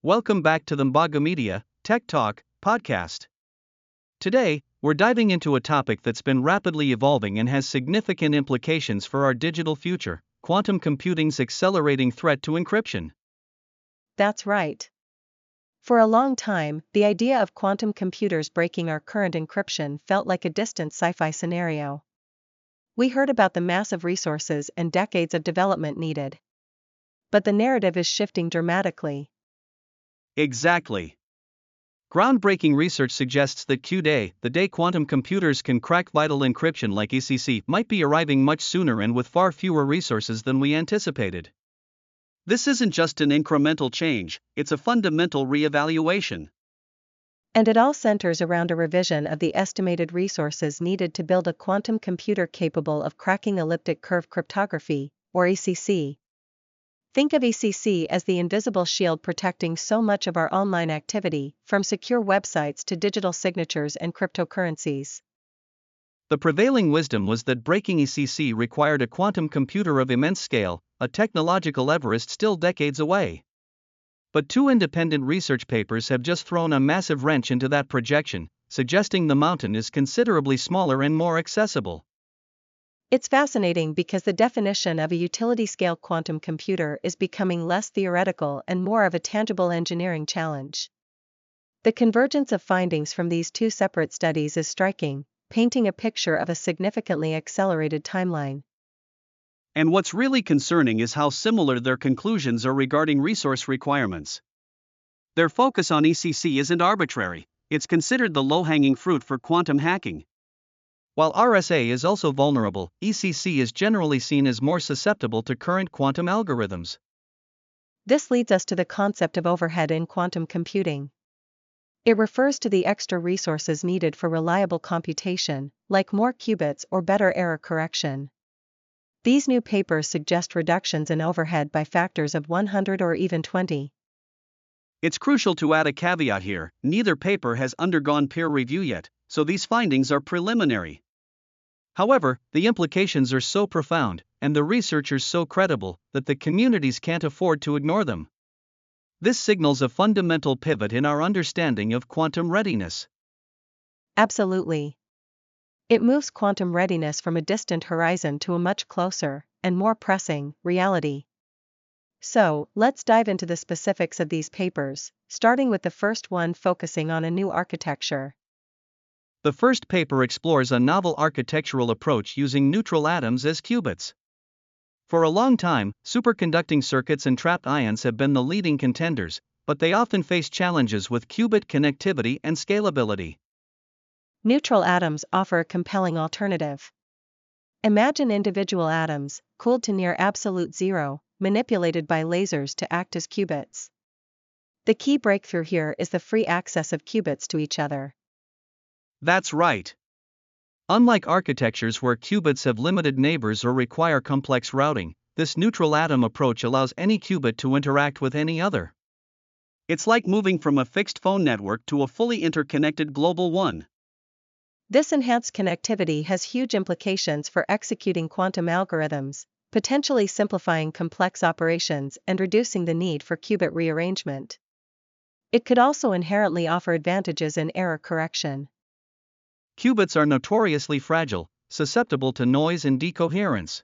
Welcome back to the MbaguMedia Tech Talk podcast. Today, we're diving into a topic that's been rapidly evolving and has significant implications for our digital future: quantum computing's accelerating threat to encryption. That's right. For a long time, the idea of quantum computers breaking our current encryption felt like a distant sci-fi scenario. We heard about the massive resources and decades of development needed. But the narrative is shifting dramatically. Exactly. Groundbreaking research suggests that Q-Day, the day quantum computers can crack vital encryption like ECC, might be arriving much sooner and with far fewer resources than we anticipated. This isn't just an incremental change, it's a fundamental re-evaluation. And it all centers around a revision of the estimated resources needed to build a quantum computer capable of cracking elliptic curve cryptography, or ECC. Think of ECC as the invisible shield protecting so much of our online activity, from secure websites to digital signatures and cryptocurrencies. The prevailing wisdom was that breaking ECC required a quantum computer of immense scale, a technological Everest still decades away. But two independent research papers have just thrown a massive wrench into that projection, suggesting the mountain is considerably smaller and more accessible. It's fascinating because the definition of a utility-scale quantum computer is becoming less theoretical and more of a tangible engineering challenge. The convergence of findings from these two separate studies is striking, painting a picture of a significantly accelerated timeline. And what's really concerning is how similar their conclusions are regarding resource requirements. Their focus on ECC isn't arbitrary, it's considered the low-hanging fruit for quantum hacking. While RSA is also vulnerable, ECC is generally seen as more susceptible to current quantum algorithms. This leads us to the concept of overhead in quantum computing. It refers to the extra resources needed for reliable computation, like more qubits or better error correction. These new papers suggest reductions in overhead by factors of 100 or even 20. It's crucial to add a caveat here: neither paper has undergone peer review yet, so these findings are preliminary. However, the implications are so profound, and the researchers so credible, that the communities can't afford to ignore them. This signals a fundamental pivot in our understanding of quantum readiness. Absolutely. It moves quantum readiness from a distant horizon to a much closer, and more pressing, reality. So, let's dive into the specifics of these papers, starting with the first one focusing on a new architecture. The first paper explores a novel architectural approach using neutral atoms as qubits. For a long time, superconducting circuits and trapped ions have been the leading contenders, but they often face challenges with qubit connectivity and scalability. Neutral atoms offer a compelling alternative. Imagine individual atoms, cooled to near absolute zero, manipulated by lasers to act as qubits. The key breakthrough here is the free access of qubits to each other. That's right. Unlike architectures where qubits have limited neighbors or require complex routing, this neutral atom approach allows any qubit to interact with any other. It's like moving from a fixed phone network to a fully interconnected global one. This enhanced connectivity has huge implications for executing quantum algorithms, potentially simplifying complex operations and reducing the need for qubit rearrangement. It could also inherently offer advantages in error correction. Qubits are notoriously fragile, susceptible to noise and decoherence.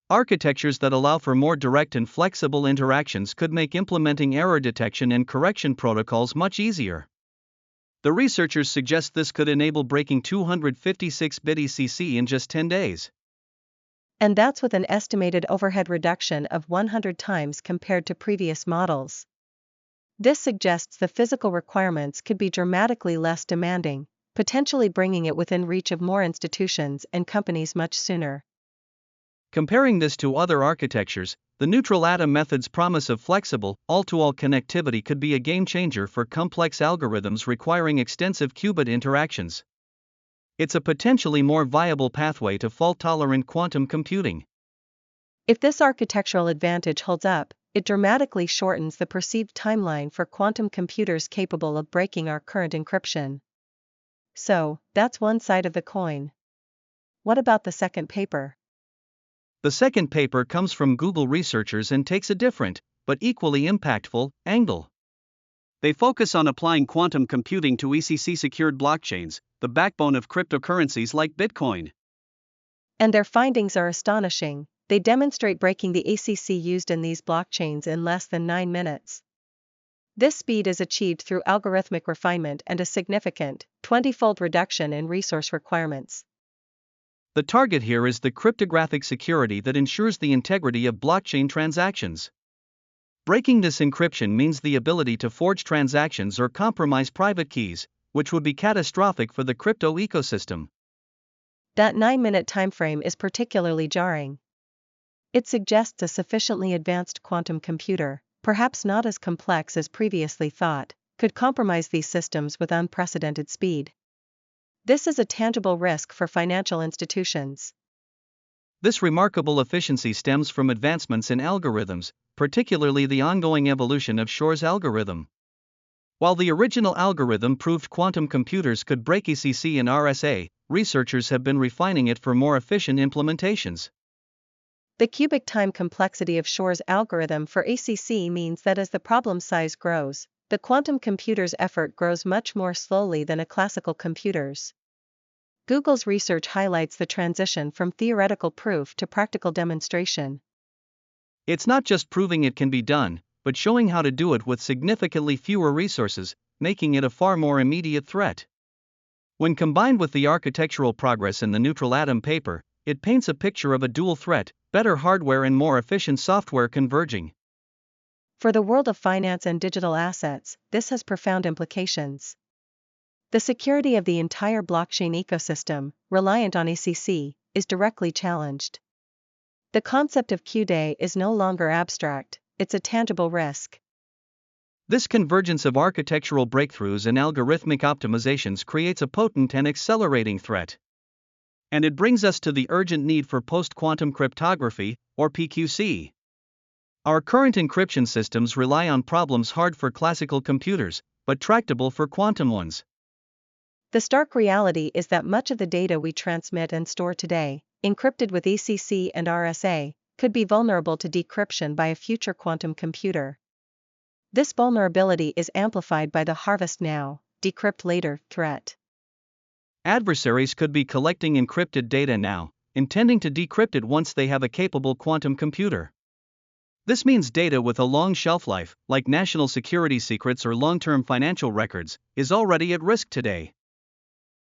Architectures that allow for more direct and flexible interactions could make implementing error detection and correction protocols much easier. The researchers suggest this could enable breaking 256-bit ECC in just 10 days. And that's with an estimated overhead reduction of 100 times compared to previous models. This suggests the physical requirements could be dramatically less demanding, potentially bringing it within reach of more institutions and companies much sooner. Comparing this to other architectures, the neutral atom method's promise of flexible, all-to-all connectivity could be a game-changer for complex algorithms requiring extensive qubit interactions. It's a potentially more viable pathway to fault-tolerant quantum computing. If this architectural advantage holds up, it dramatically shortens the perceived timeline for quantum computers capable of breaking our current encryption. So, that's one side of the coin. What about the second paper? The second paper comes from Google researchers and takes a different, but equally impactful, angle. They focus on applying quantum computing to ECC-secured blockchains, the backbone of cryptocurrencies like Bitcoin. And their findings are astonishing. They demonstrate breaking the ACC used in these blockchains in less than 9 minutes. This speed is achieved through algorithmic refinement and a significant, 20-fold reduction in resource requirements. The target here is the cryptographic security that ensures the integrity of blockchain transactions. Breaking this encryption means the ability to forge transactions or compromise private keys, which would be catastrophic for the crypto ecosystem. That 9-minute timeframe is particularly jarring. It suggests a sufficiently advanced quantum computer, perhaps not as complex as previously thought, could compromise these systems with unprecedented speed. This is a tangible risk for financial institutions. This remarkable efficiency stems from advancements in algorithms, particularly the ongoing evolution of Shor's algorithm. While the original algorithm proved quantum computers could break ECC and RSA, researchers have been refining it for more efficient implementations. The cubic time complexity of Shor's algorithm for ACC means that as the problem size grows, the quantum computer's effort grows much more slowly than a classical computer's. Google's research highlights the transition from theoretical proof to practical demonstration. It's not just proving it can be done, but showing how to do it with significantly fewer resources, making it a far more immediate threat. When combined with the architectural progress in the neutral atom paper, it paints a picture of a dual threat, better hardware and more efficient software converging. For the world of finance and digital assets, this has profound implications. The security of the entire blockchain ecosystem, reliant on ACC, is directly challenged. The concept of Q-Day is no longer abstract, it's a tangible risk. This convergence of architectural breakthroughs and algorithmic optimizations creates a potent and accelerating threat. And it brings us to the urgent need for post-quantum cryptography, or PQC. Our current encryption systems rely on problems hard for classical computers, but tractable for quantum ones. The stark reality is that much of the data we transmit and store today, encrypted with ECC and RSA, could be vulnerable to decryption by a future quantum computer. This vulnerability is amplified by the harvest now, decrypt later threat. Adversaries could be collecting encrypted data now, intending to decrypt it once they have a capable quantum computer. This means data with a long shelf life, like national security secrets or long-term financial records, is already at risk today.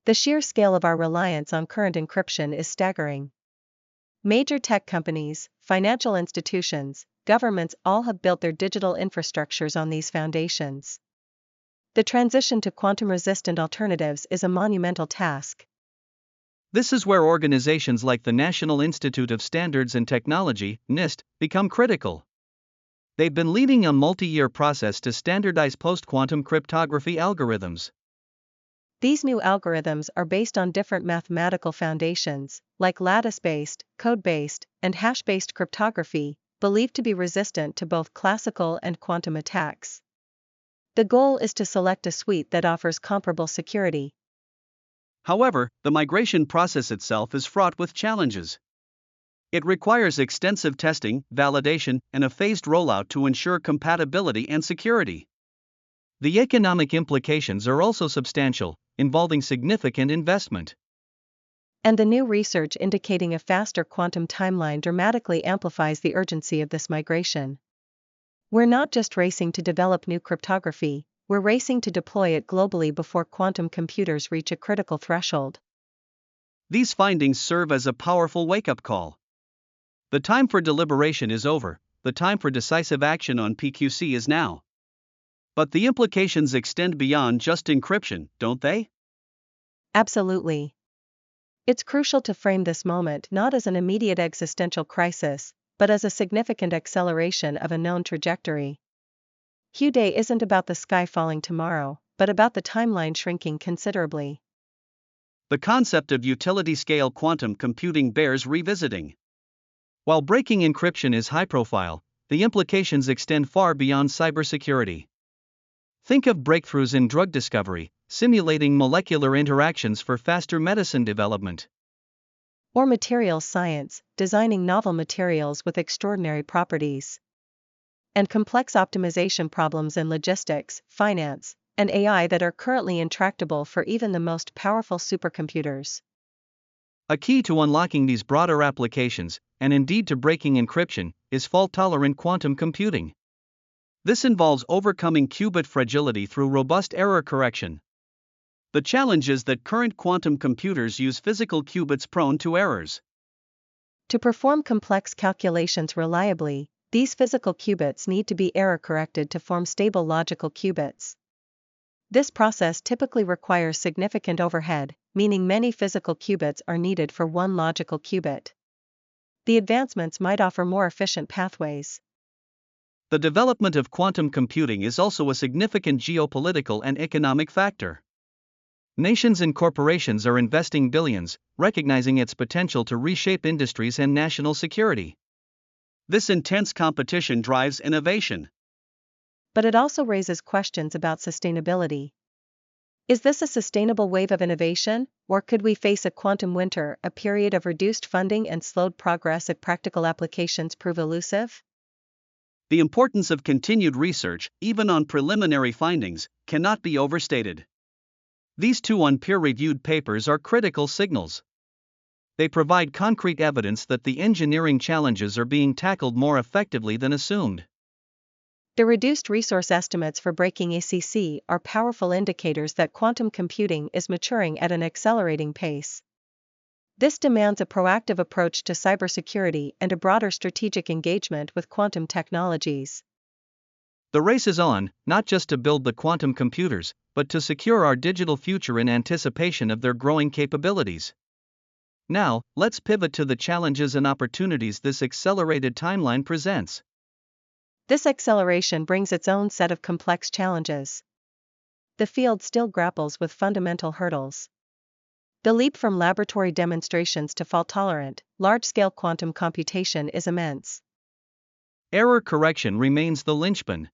The sheer scale of our reliance on current encryption is staggering. Major tech companies, financial institutions, governments all have built their digital infrastructures on these foundations. The transition to quantum-resistant alternatives is a monumental task. This is where organizations like the National Institute of Standards and Technology, NIST, become critical. They've been leading a multi-year process to standardize post-quantum cryptography algorithms. These new algorithms are based on different mathematical foundations, like lattice-based, code-based, and hash-based cryptography, believed to be resistant to both classical and quantum attacks. The goal is to select a suite that offers comparable security. However, the migration process itself is fraught with challenges. It requires extensive testing, validation, and a phased rollout to ensure compatibility and security. The economic implications are also substantial, involving significant investment. And the new research indicating a faster quantum timeline dramatically amplifies the urgency of this migration. We're not just racing to develop new cryptography, we're racing to deploy it globally before quantum computers reach a critical threshold. These findings serve as a powerful wake-up call. The time for deliberation is over, the time for decisive action on PQC is now. But the implications extend beyond just encryption, don't they? Absolutely. It's crucial to frame this moment not as an immediate existential crisis, but as a significant acceleration of a known trajectory. Q-Day isn't about the sky falling tomorrow, but about the timeline shrinking considerably. The concept of utility-scale quantum computing bears revisiting. While breaking encryption is high-profile, the implications extend far beyond cybersecurity. Think of breakthroughs in drug discovery, simulating molecular interactions for faster medicine development. Or materials science, designing novel materials with extraordinary properties. and complex optimization problems in logistics, finance, and AI that are currently intractable for even the most powerful supercomputers. A key to unlocking these broader applications, and indeed to breaking encryption, is fault-tolerant quantum computing. This involves overcoming qubit fragility through robust error correction. The challenge is that current quantum computers use physical qubits prone to errors. To perform complex calculations reliably, these physical qubits need to be error-corrected to form stable logical qubits. This process typically requires significant overhead, meaning many physical qubits are needed for one logical qubit. The advancements might offer more efficient pathways. The development of quantum computing is also a significant geopolitical and economic factor. Nations and corporations are investing billions, recognizing its potential to reshape industries and national security. This intense competition drives innovation. But it also raises questions about sustainability. Is this a sustainable wave of innovation, or could we face a quantum winter, a period of reduced funding and slowed progress if practical applications prove elusive? The importance of continued research, even on preliminary findings, cannot be overstated. These two unpeer-reviewed papers are critical signals. They provide concrete evidence that the engineering challenges are being tackled more effectively than assumed. The reduced resource estimates for breaking ACC are powerful indicators that quantum computing is maturing at an accelerating pace. This demands a proactive approach to cybersecurity and a broader strategic engagement with quantum technologies. The race is on, not just to build the quantum computers, but to secure our digital future in anticipation of their growing capabilities. Now, let's pivot to the challenges and opportunities this accelerated timeline presents. This acceleration brings its own set of complex challenges. The field still grapples with fundamental hurdles. The leap from laboratory demonstrations to fault-tolerant, large-scale quantum computation is immense. Error correction remains the linchpin.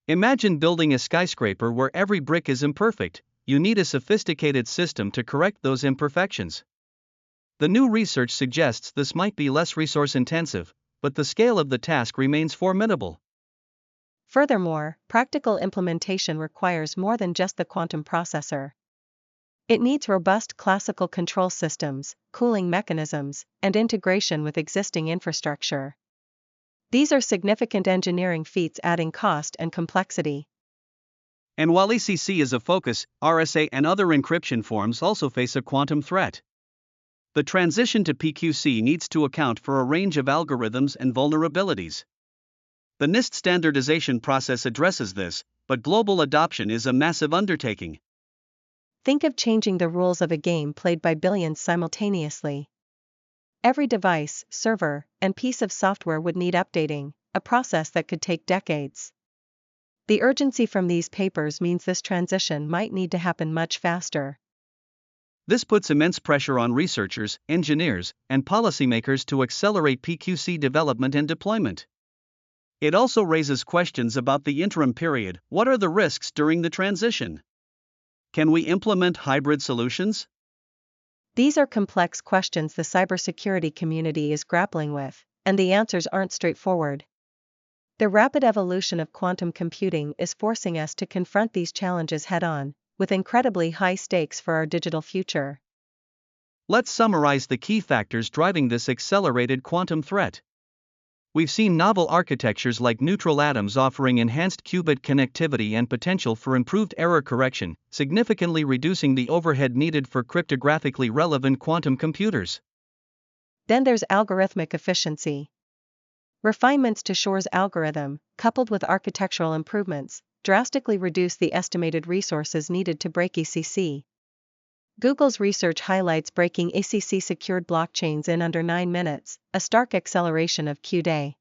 Imagine building a skyscraper where every brick is imperfect. You need a sophisticated system to correct those imperfections. The new research suggests this might be less resource-intensive, but the scale of the task remains formidable. Furthermore, practical implementation requires more than just the quantum processor. It needs robust classical control systems, cooling mechanisms, and integration with existing infrastructure. These are significant engineering feats adding cost and complexity. And while ACC is a focus, RSA and other encryption forms also face a quantum threat. The transition to PQC needs to account for a range of algorithms and vulnerabilities. The NIST standardization process addresses this, but global adoption is a massive undertaking. Think of changing the rules of a game played by billions simultaneously. Every device, server, and piece of software would need updating, a process that could take decades. The urgency from these papers means this transition might need to happen much faster. This puts immense pressure on researchers, engineers, and policymakers to accelerate PQC development and deployment. It also raises questions about the interim period. What are the risks during the transition? Can we implement hybrid solutions? These are complex questions the cybersecurity community is grappling with, and the answers aren't straightforward. The rapid evolution of quantum computing is forcing us to confront these challenges head-on, with incredibly high stakes for our digital future. Let's summarize the key factors driving this accelerated quantum threat. We've seen novel architectures like neutral atoms offering enhanced qubit connectivity and potential for improved error correction, significantly reducing the overhead needed for cryptographically relevant quantum computers. Then there's algorithmic efficiency. Refinements to Shor's algorithm, coupled with architectural improvements, drastically reduce the estimated resources needed to break ACC. Google's research highlights breaking ACC-secured blockchains in under 9 minutes, a stark acceleration of Q-Day.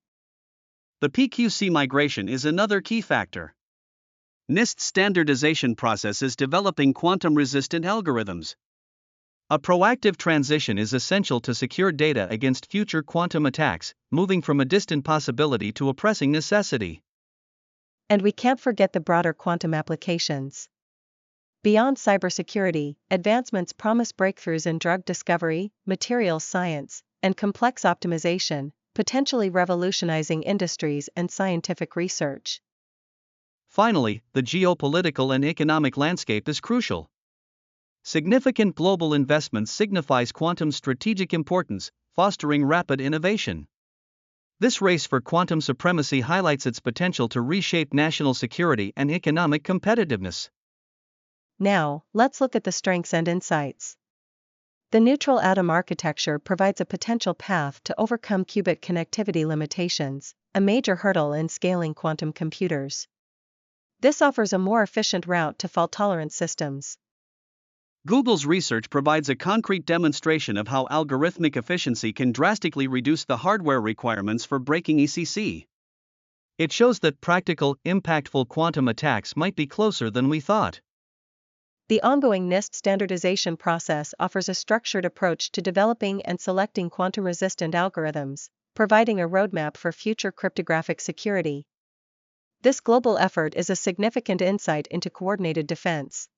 The PQC migration is another key factor. NIST's standardization process is developing quantum-resistant algorithms. A proactive transition is essential to secure data against future quantum attacks, moving from a distant possibility to a pressing necessity. And we can't forget the broader quantum applications. Beyond cybersecurity, advancements promise breakthroughs in drug discovery, materials science, and complex optimization, potentially revolutionizing industries and scientific research. Finally, the geopolitical and economic landscape is crucial. Significant global investment signifies quantum's strategic importance, fostering rapid innovation. This race for quantum supremacy highlights its potential to reshape national security and economic competitiveness. Now, let's look at the strengths and insights. The neutral atom architecture provides a potential path to overcome qubit connectivity limitations, a major hurdle in scaling quantum computers. This offers a more efficient route to fault-tolerant systems. Google's research provides a concrete demonstration of how algorithmic efficiency can drastically reduce the hardware requirements for breaking ECC. It shows that practical, impactful quantum attacks might be closer than we thought. The ongoing NIST standardization process offers a structured approach to developing and selecting quantum-resistant algorithms, providing a roadmap for future cryptographic security. This global effort is a significant insight into coordinated defense.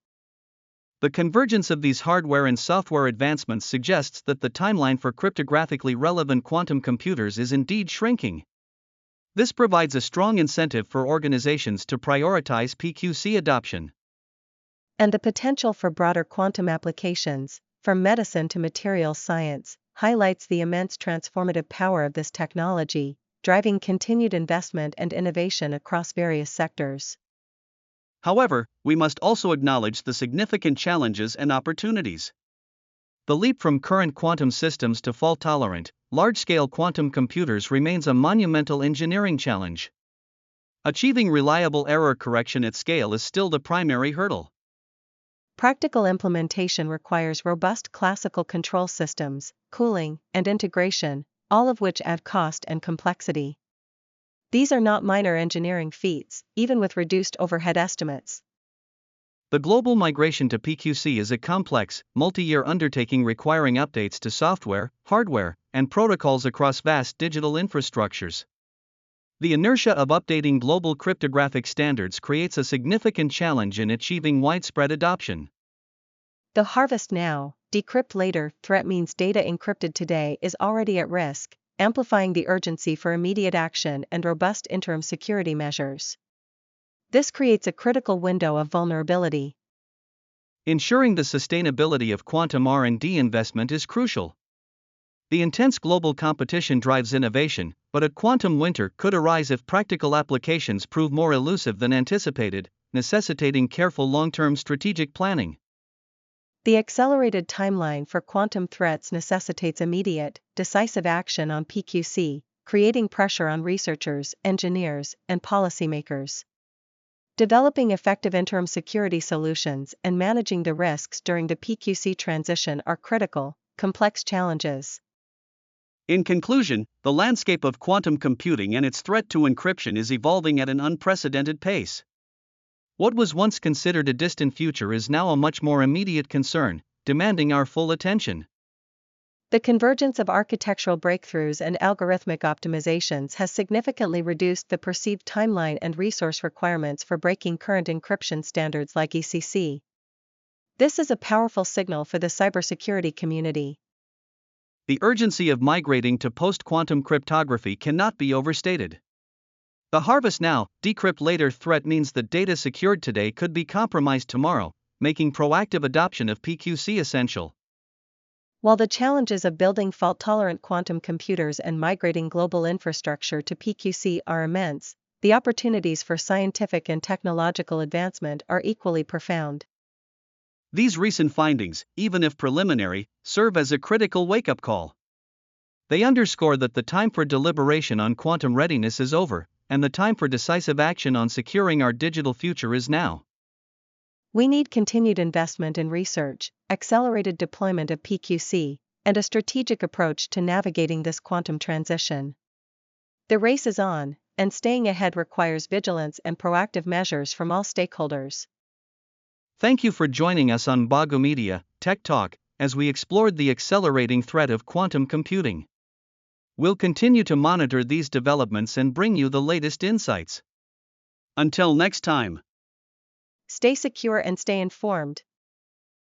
The convergence of these hardware and software advancements suggests that the timeline for cryptographically relevant quantum computers is indeed shrinking. This provides a strong incentive for organizations to prioritize PQC adoption. And the potential for broader quantum applications, from medicine to materials science, highlights the immense transformative power of this technology, driving continued investment and innovation across various sectors. However, we must also acknowledge the significant challenges and opportunities. The leap from current quantum systems to fault-tolerant, large-scale quantum computers remains a monumental engineering challenge. Achieving reliable error correction at scale is still the primary hurdle. Practical implementation requires robust classical control systems, cooling, and integration, all of which add cost and complexity. These are not minor engineering feats, even with reduced overhead estimates. The global migration to PQC is a complex, multi-year undertaking requiring updates to software, hardware, and protocols across vast digital infrastructures. The inertia of updating global cryptographic standards creates a significant challenge in achieving widespread adoption. The harvest now, decrypt later threat means data encrypted today is already at risk, amplifying the urgency for immediate action and robust interim security measures. This creates a critical window of vulnerability. Ensuring the sustainability of quantum R&D investment is crucial. The intense global competition drives innovation, but a quantum winter could arise if practical applications prove more elusive than anticipated, necessitating careful long-term strategic planning. The accelerated timeline for quantum threats necessitates immediate, decisive action on PQC, creating pressure on researchers, engineers, and policymakers. Developing effective interim security solutions and managing the risks during the PQC transition are critical, complex challenges. In conclusion, the landscape of quantum computing and its threat to encryption is evolving at an unprecedented pace. What was once considered a distant future is now a much more immediate concern, demanding our full attention. The convergence of architectural breakthroughs and algorithmic optimizations has significantly reduced the perceived timeline and resource requirements for breaking current encryption standards like ECC. This is a powerful signal for the cybersecurity community. The urgency of migrating to post-quantum cryptography cannot be overstated. The harvest now, decrypt later threat means that data secured today could be compromised tomorrow, making proactive adoption of PQC essential. While the challenges of building fault-tolerant quantum computers and migrating global infrastructure to PQC are immense, the opportunities for scientific and technological advancement are equally profound. These recent findings, even if preliminary, serve as a critical wake-up call. They underscore that the time for deliberation on quantum readiness is over, and the time for decisive action on securing our digital future is now. We need continued investment in research, accelerated deployment of PQC, and a strategic approach to navigating this quantum transition. The race is on, and staying ahead requires vigilance and proactive measures from all stakeholders. Thank you for joining us on MbaguMedia Tech Talk, as we explored the accelerating threat of quantum computing. We'll continue to monitor these developments and bring you the latest insights. Until next time. Stay secure and stay informed.